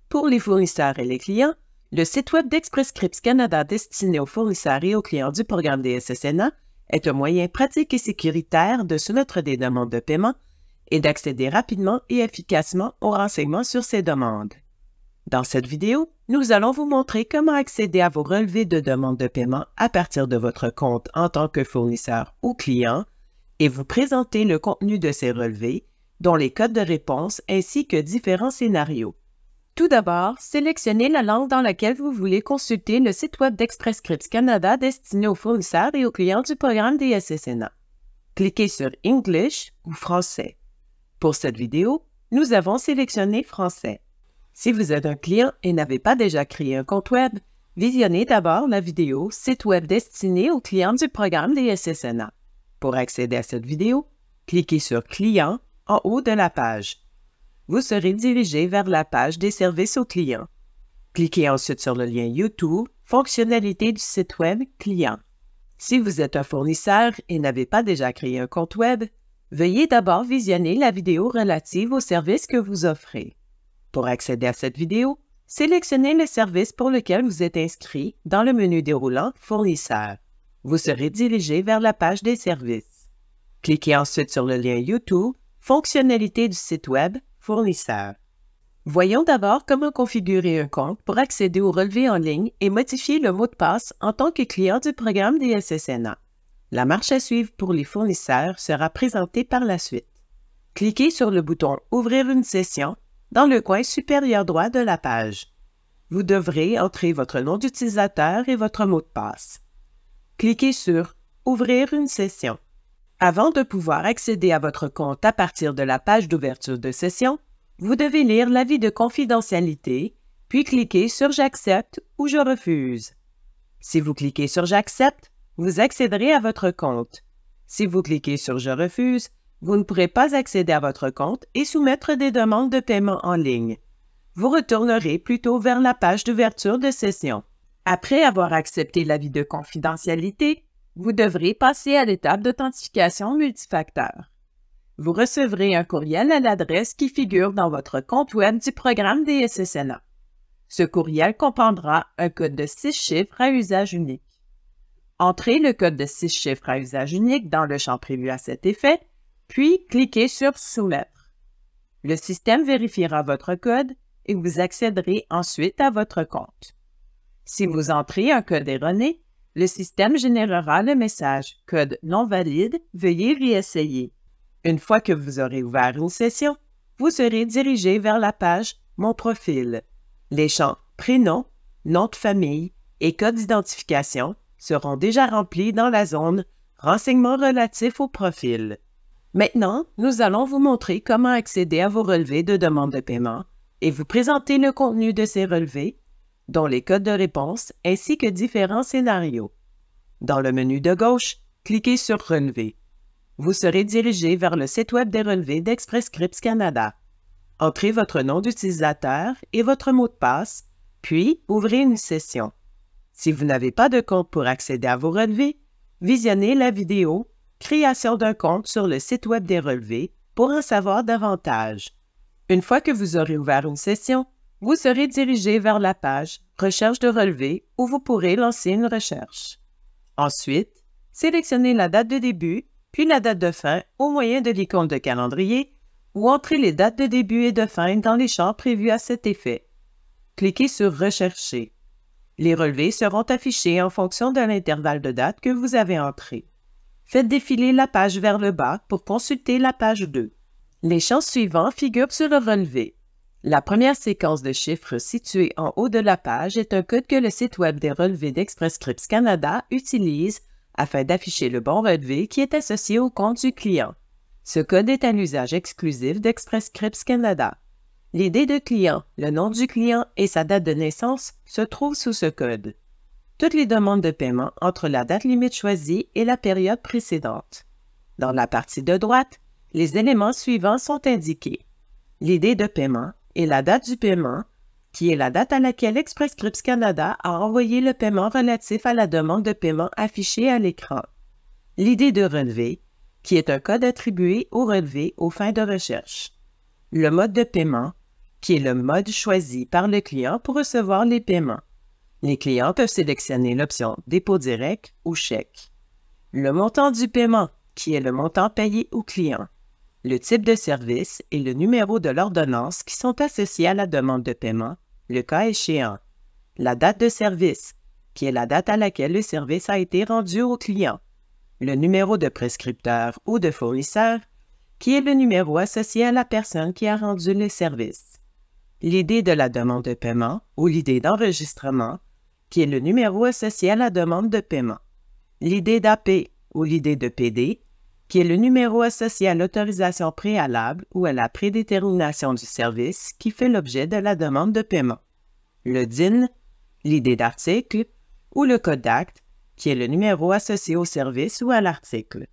Pour les fournisseurs et les clients, le site web d'Express Scripts Canada destiné aux fournisseurs et aux clients du programme des SSNA est un moyen pratique et sécuritaire de soumettre des demandes de paiement et d'accéder rapidement et efficacement aux renseignements sur ces demandes. Dans cette vidéo, nous allons vous montrer comment accéder à vos relevés de demande de paiement à partir de votre compte en tant que fournisseur ou client et vous présenter le contenu de ces relevés, dont les codes de réponse ainsi que différents scénarios. Tout d'abord, sélectionnez la langue dans laquelle vous voulez consulter le site web d'Express Scripts Canada destiné aux fournisseurs et aux clients du programme des SSNA. Cliquez sur « English » ou « Français ». Pour cette vidéo, nous avons sélectionné « Français ». Si vous êtes un client et n'avez pas déjà créé un compte web, visionnez d'abord la vidéo « Site web destiné aux clients du programme des SSNA ». Pour accéder à cette vidéo, cliquez sur « Clients » en haut de la page. Vous serez dirigé vers la page des services aux clients. Cliquez ensuite sur le lien YouTube « Fonctionnalités du site web client ». Si vous êtes un fournisseur et n'avez pas déjà créé un compte web, veuillez d'abord visionner la vidéo relative au service que vous offrez. Pour accéder à cette vidéo, sélectionnez le service pour lequel vous êtes inscrit dans le menu déroulant « Fournisseur ». Vous serez dirigé vers la page des services. Cliquez ensuite sur le lien YouTube « Fonctionnalités du site web fournisseur ». Voyons d'abord comment configurer un compte pour accéder aux relevés en ligne et modifier le mot de passe en tant que client du programme des SSNA. La marche à suivre pour les fournisseurs sera présentée par la suite. Cliquez sur le bouton « Ouvrir une session » dans le coin supérieur droit de la page. Vous devrez entrer votre nom d'utilisateur et votre mot de passe. Cliquez sur « Ouvrir une session ». Avant de pouvoir accéder à votre compte à partir de la page d'ouverture de session, vous devez lire l'avis de confidentialité, puis cliquer sur « J'accepte » ou « Je refuse ». Si vous cliquez sur « J'accepte », vous accéderez à votre compte. Si vous cliquez sur « Je refuse », vous ne pourrez pas accéder à votre compte et soumettre des demandes de paiement en ligne. Vous retournerez plutôt vers la page d'ouverture de session. Après avoir accepté l'avis de confidentialité, vous devrez passer à l'étape d'authentification multifacteur. Vous recevrez un courriel à l'adresse qui figure dans votre compte web du programme des SSNA. Ce courriel comprendra un code de 6 chiffres à usage unique. Entrez le code de 6 chiffres à usage unique dans le champ prévu à cet effet, puis cliquez sur « Soumettre ». Le système vérifiera votre code et vous accéderez ensuite à votre compte. Si vous entrez un code erroné, le système générera le message « Code non valide, veuillez réessayer ». Une fois que vous aurez ouvert une session, vous serez dirigé vers la page « Mon profil ». Les champs « Prénom »,« Nom de famille » et « Code d'identification » seront déjà remplis dans la zone « Renseignements relatifs au profil ». Maintenant, nous allons vous montrer comment accéder à vos relevés de demande de paiement et vous présenter le contenu de ces relevés, dont les codes de réponse ainsi que différents scénarios. Dans le menu de gauche, cliquez sur « Relever ». Vous serez dirigé vers le site web des relevés d'Express Scripts Canada. Entrez votre nom d'utilisateur et votre mot de passe, puis ouvrez une session. Si vous n'avez pas de compte pour accéder à vos relevés, visionnez la vidéo « Création d'un compte sur le site web des relevés » pour en savoir davantage. Une fois que vous aurez ouvert une session, vous serez dirigé vers la page « Recherche de relevés » où vous pourrez lancer une recherche. Ensuite, sélectionnez la date de début puis la date de fin au moyen de l'icône de calendrier ou entrez les dates de début et de fin dans les champs prévus à cet effet. Cliquez sur « Rechercher ». Les relevés seront affichés en fonction de l'intervalle de date que vous avez entré. Faites défiler la page vers le bas pour consulter la page 2. Les champs suivants figurent sur le relevé. La première séquence de chiffres située en haut de la page est un code que le site web des relevés d'Express Scripts Canada utilise afin d'afficher le bon relevé qui est associé au compte du client. Ce code est à l'usage exclusif d'Express Scripts Canada. L'ID de client, le nom du client et sa date de naissance se trouvent sous ce code. Toutes les demandes de paiement entre la date limite choisie et la période précédente. Dans la partie de droite, les éléments suivants sont indiqués. L'ID de paiement et la date du paiement, qui est la date à laquelle Express Scripts Canada a envoyé le paiement relatif à la demande de paiement affichée à l'écran. L'ID de relevé, qui est un code attribué au relevé aux fins de recherche. Le mode de paiement, qui est le mode choisi par le client pour recevoir les paiements. Les clients peuvent sélectionner l'option dépôt direct ou chèque. Le montant du paiement, qui est le montant payé au client. Le type de service et le numéro de l'ordonnance qui sont associés à la demande de paiement, le cas échéant. La date de service, qui est la date à laquelle le service a été rendu au client. Le numéro de prescripteur ou de fournisseur, qui est le numéro associé à la personne qui a rendu le service. L'idée de la demande de paiement ou l'idée d'enregistrement, qui est le numéro associé à la demande de paiement. L'idée d'AP ou l'idée de PD, qui est le numéro associé à l'autorisation préalable ou à la prédétermination du service qui fait l'objet de la demande de paiement. Le DIN, l'idée d'article, ou le code d'acte, qui est le numéro associé au service ou à l'article.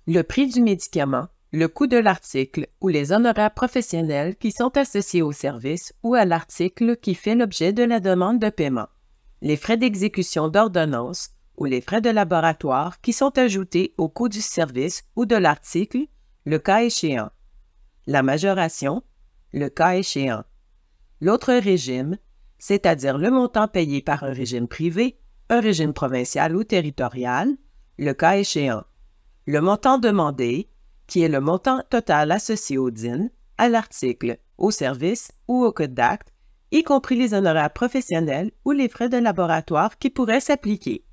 Le prix du médicament, le coût de l'article ou les honoraires professionnels qui sont associés au service ou à l'article qui fait l'objet de la demande de paiement. Les frais d'exécution d'ordonnance ou les frais de laboratoire qui sont ajoutés au coût du service ou de l'article, le cas échéant. La majoration, le cas échéant. L'autre régime, c'est-à-dire le montant payé par un régime privé, un régime provincial ou territorial, le cas échéant. Le montant demandé, qui est le montant total associé au DIN, à l'article, au service ou au code d'acte, y compris les honoraires professionnels ou les frais de laboratoire qui pourraient s'appliquer.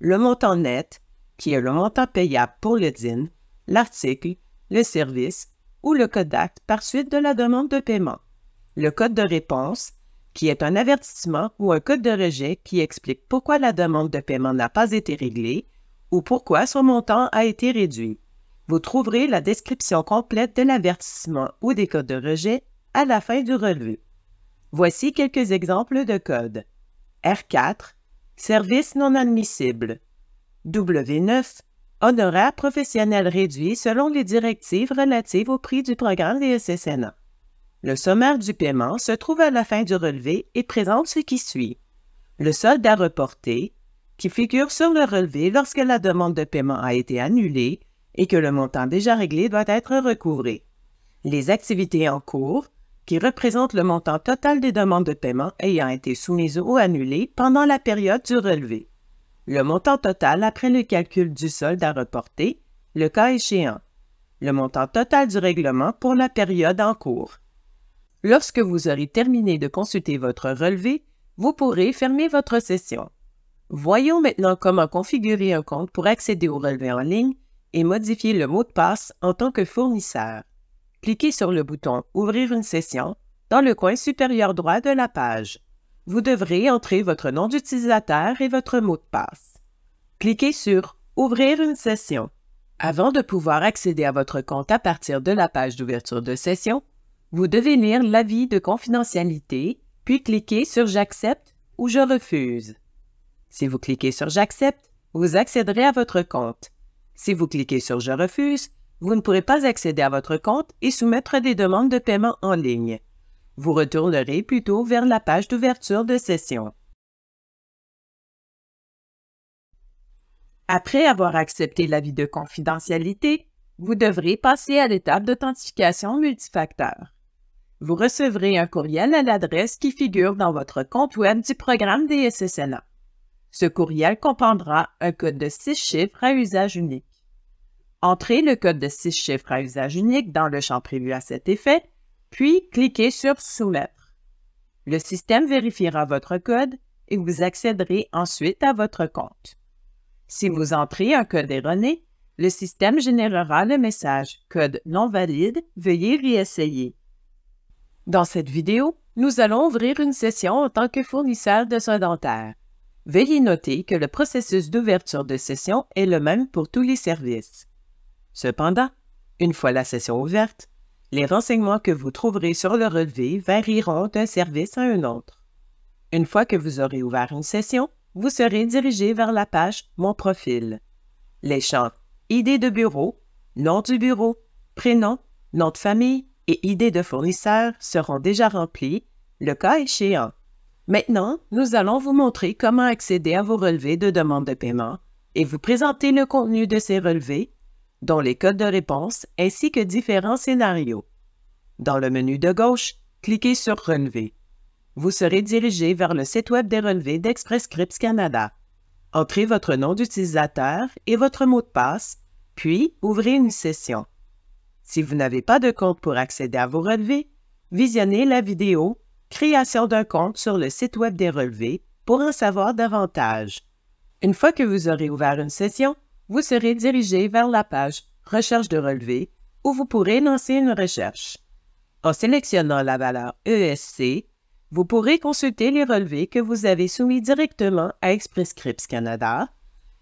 Le montant net, qui est le montant payable pour le DIN, l'article, le service ou le code d'acte par suite de la demande de paiement. Le code de réponse, qui est un avertissement ou un code de rejet qui explique pourquoi la demande de paiement n'a pas été réglée ou pourquoi son montant a été réduit. Vous trouverez la description complète de l'avertissement ou des codes de rejet à la fin du relevé. Voici quelques exemples de codes. R4, service non admissible. W9, honoraires professionnels réduits selon les directives relatives au prix du programme des SSNA. Le sommaire du paiement se trouve à la fin du relevé et présente ce qui suit. Le solde à reporter, qui figure sur le relevé lorsque la demande de paiement a été annulée et que le montant déjà réglé doit être recouvré. Les activités en cours, qui représentent le montant total des demandes de paiement ayant été soumises ou annulées pendant la période du relevé. Le montant total après le calcul du solde à reporter, le cas échéant. Le montant total du règlement pour la période en cours. Lorsque vous aurez terminé de consulter votre relevé, vous pourrez fermer votre session. Voyons maintenant comment configurer un compte pour accéder au relevé en ligne et modifier le mot de passe en tant que fournisseur. Cliquez sur le bouton « Ouvrir une session » dans le coin supérieur droit de la page. Vous devrez entrer votre nom d'utilisateur et votre mot de passe. Cliquez sur « Ouvrir une session ». Avant de pouvoir accéder à votre compte à partir de la page d'ouverture de session, vous devez lire l'avis de confidentialité, puis cliquer sur « J'accepte » ou « Je refuse ». Si vous cliquez sur « J'accepte », vous accéderez à votre compte. Si vous cliquez sur « Je refuse », vous ne pourrez pas accéder à votre compte et soumettre des demandes de paiement en ligne. Vous retournerez plutôt vers la page d'ouverture de session. Après avoir accepté l'avis de confidentialité, vous devrez passer à l'étape d'authentification multifacteur. Vous recevrez un courriel à l'adresse qui figure dans votre compte web du programme des SSNA. Ce courriel comprendra un code de 6 chiffres à usage unique. Entrez le code de 6 chiffres à usage unique dans le champ prévu à cet effet, puis cliquez sur « Soumettre ». Le système vérifiera votre code et vous accéderez ensuite à votre compte. Si vous entrez un code erroné, le système générera le message « Code non valide, veuillez réessayer ». Dans cette vidéo, nous allons ouvrir une session en tant que fournisseur de soins dentaires. Veuillez noter que le processus d'ouverture de session est le même pour tous les services. Cependant, une fois la session ouverte, les renseignements que vous trouverez sur le relevé varieront d'un service à un autre. Une fois que vous aurez ouvert une session, vous serez dirigé vers la page « Mon profil ». Les champs « ID de bureau »,« Nom du bureau »,« Prénom »,« Nom de famille » et « ID de fournisseur » seront déjà remplis, le cas échéant. Maintenant, nous allons vous montrer comment accéder à vos relevés de demande de paiement et vous présenter le contenu de ces relevés, dont les codes de réponse ainsi que différents scénarios. Dans le menu de gauche, cliquez sur « Relever ». Vous serez dirigé vers le site web des relevés d'Express Scripts Canada. Entrez votre nom d'utilisateur et votre mot de passe, puis ouvrez une session. Si vous n'avez pas de compte pour accéder à vos relevés, visionnez la vidéo « Création d'un compte » sur le site web des relevés pour en savoir davantage. Une fois que vous aurez ouvert une session, vous serez dirigé vers la page « Recherche de relevés » où vous pourrez lancer une recherche. En sélectionnant la valeur ESC, vous pourrez consulter les relevés que vous avez soumis directement à Express Scripts Canada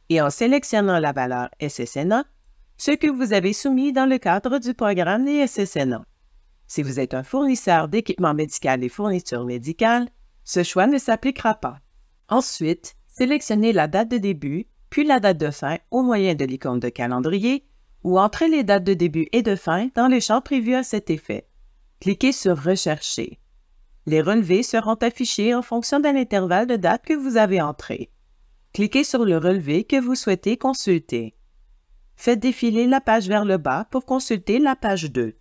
et en sélectionnant la valeur SSNA, ceux que vous avez soumis dans le cadre du programme des SSNA. Si vous êtes un fournisseur d'équipements médicaux et fournitures médicales, ce choix ne s'appliquera pas. Ensuite, sélectionnez la date de début, puis la date de fin au moyen de l'icône de calendrier ou entrez les dates de début et de fin dans les champs prévus à cet effet. Cliquez sur « Rechercher ». Les relevés seront affichés en fonction de l'intervalle de date que vous avez entré. Cliquez sur le relevé que vous souhaitez consulter. Faites défiler la page vers le bas pour consulter la page 2.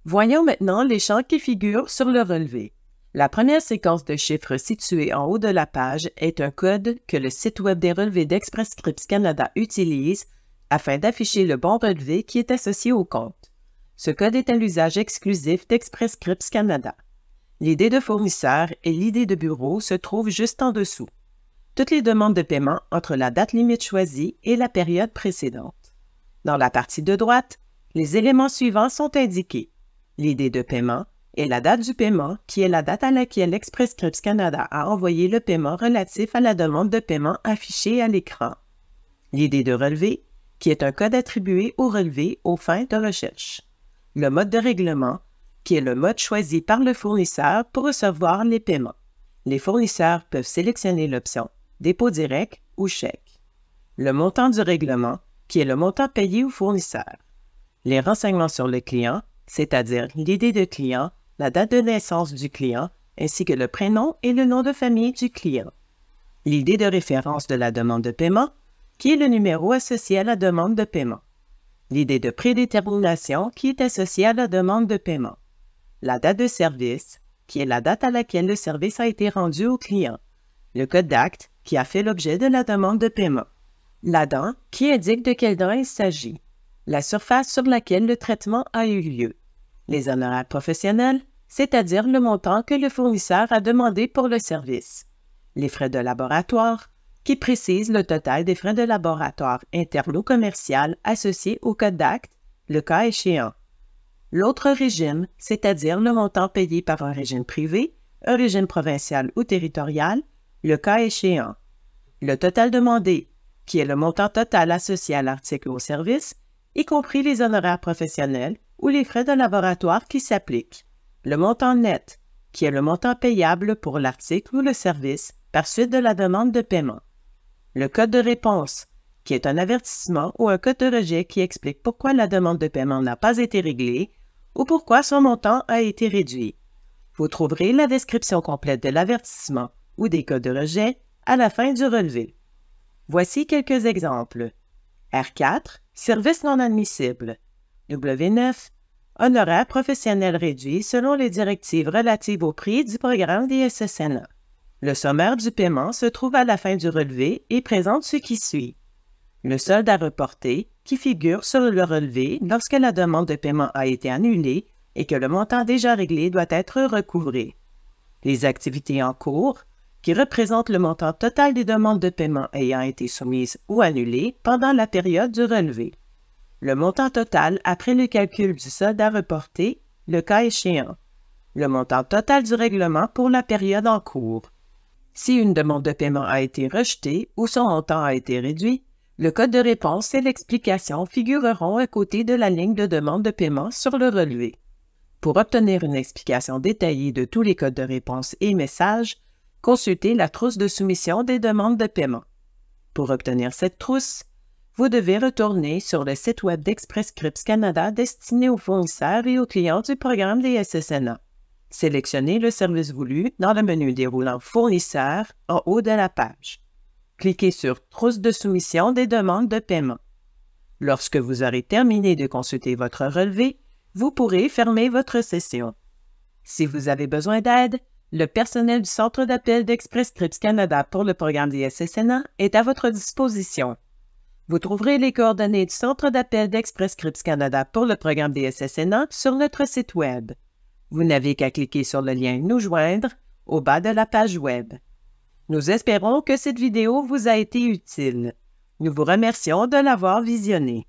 Voyons maintenant les champs qui figurent sur le relevé. La première séquence de chiffres située en haut de la page est un code que le site web des relevés d'Express Scripts Canada utilise afin d'afficher le bon relevé qui est associé au compte. Ce code est à l'usage exclusif d'Express Scripts Canada. L'idée de fournisseur et l'idée de bureau se trouvent juste en dessous. Toutes les demandes de paiement entre la date limite choisie et la période précédente. Dans la partie de droite, les éléments suivants sont indiqués. L'idée de paiement et la date du paiement, qui est la date à laquelle Express Scripts Canada a envoyé le paiement relatif à la demande de paiement affichée à l'écran. L'idée de relevé, qui est un code attribué au relevé aux fins de recherche. Le mode de règlement, qui est le mode choisi par le fournisseur pour recevoir les paiements. Les fournisseurs peuvent sélectionner l'option « Dépôt direct » ou « Chèque ». Le montant du règlement, qui est le montant payé au fournisseur. Les renseignements sur le client, c'est-à-dire l'idée de client, la date de naissance du client, ainsi que le prénom et le nom de famille du client. L'idée de référence de la demande de paiement, qui est le numéro associé à la demande de paiement. L'idée de prédétermination, qui est associée à la demande de paiement. La date de service, qui est la date à laquelle le service a été rendu au client. Le code d'acte, qui a fait l'objet de la demande de paiement. La dent, qui indique de quelle dent il s'agit. La surface sur laquelle le traitement a eu lieu. Les honoraires professionnels, c'est-à-dire le montant que le fournisseur a demandé pour le service. Les frais de laboratoire, qui précisent le total des frais de laboratoire interne ou commercial associés au code d'acte, le cas échéant. L'autre régime, c'est-à-dire le montant payé par un régime privé, un régime provincial ou territorial, le cas échéant. Le total demandé, qui est le montant total associé à l'article ou au service, y compris les honoraires professionnels ou les frais de laboratoire qui s'appliquent. Le montant net, qui est le montant payable pour l'article ou le service par suite de la demande de paiement. Le code de réponse, qui est un avertissement ou un code de rejet qui explique pourquoi la demande de paiement n'a pas été réglée ou pourquoi son montant a été réduit. Vous trouverez la description complète de l'avertissement ou des codes de rejet à la fin du relevé. Voici quelques exemples. R4, service non admissible. W9, honoraires professionnels réduits selon les directives relatives au prix du programme des SSNA. Le sommaire du paiement se trouve à la fin du relevé et présente ce qui suit. Le solde à reporter, qui figure sur le relevé lorsque la demande de paiement a été annulée et que le montant déjà réglé doit être recouvré. Les activités en cours, qui représentent le montant total des demandes de paiement ayant été soumises ou annulées pendant la période du relevé. Le montant total après le calcul du solde à reporter, le cas échéant. Le montant total du règlement pour la période en cours. Si une demande de paiement a été rejetée ou son montant a été réduit, le code de réponse et l'explication figureront à côté de la ligne de demande de paiement sur le relevé. Pour obtenir une explication détaillée de tous les codes de réponse et messages, consultez la trousse de soumission des demandes de paiement. Pour obtenir cette trousse, vous devez retourner sur le site web d'Express Scripts Canada destiné aux fournisseurs et aux clients du programme des SSNA. Sélectionnez le service voulu dans le menu déroulant « Fournisseurs » en haut de la page. Cliquez sur « Trousse de soumission des demandes de paiement ». Lorsque vous aurez terminé de consulter votre relevé, vous pourrez fermer votre session. Si vous avez besoin d'aide, le personnel du Centre d'appel d'Express Scripts Canada pour le programme des SSNA est à votre disposition. Vous trouverez les coordonnées du Centre d'appel d'Express Scripts Canada pour le programme des SSNA sur notre site Web. Vous n'avez qu'à cliquer sur le lien « Nous joindre » au bas de la page Web. Nous espérons que cette vidéo vous a été utile. Nous vous remercions de l'avoir visionnée.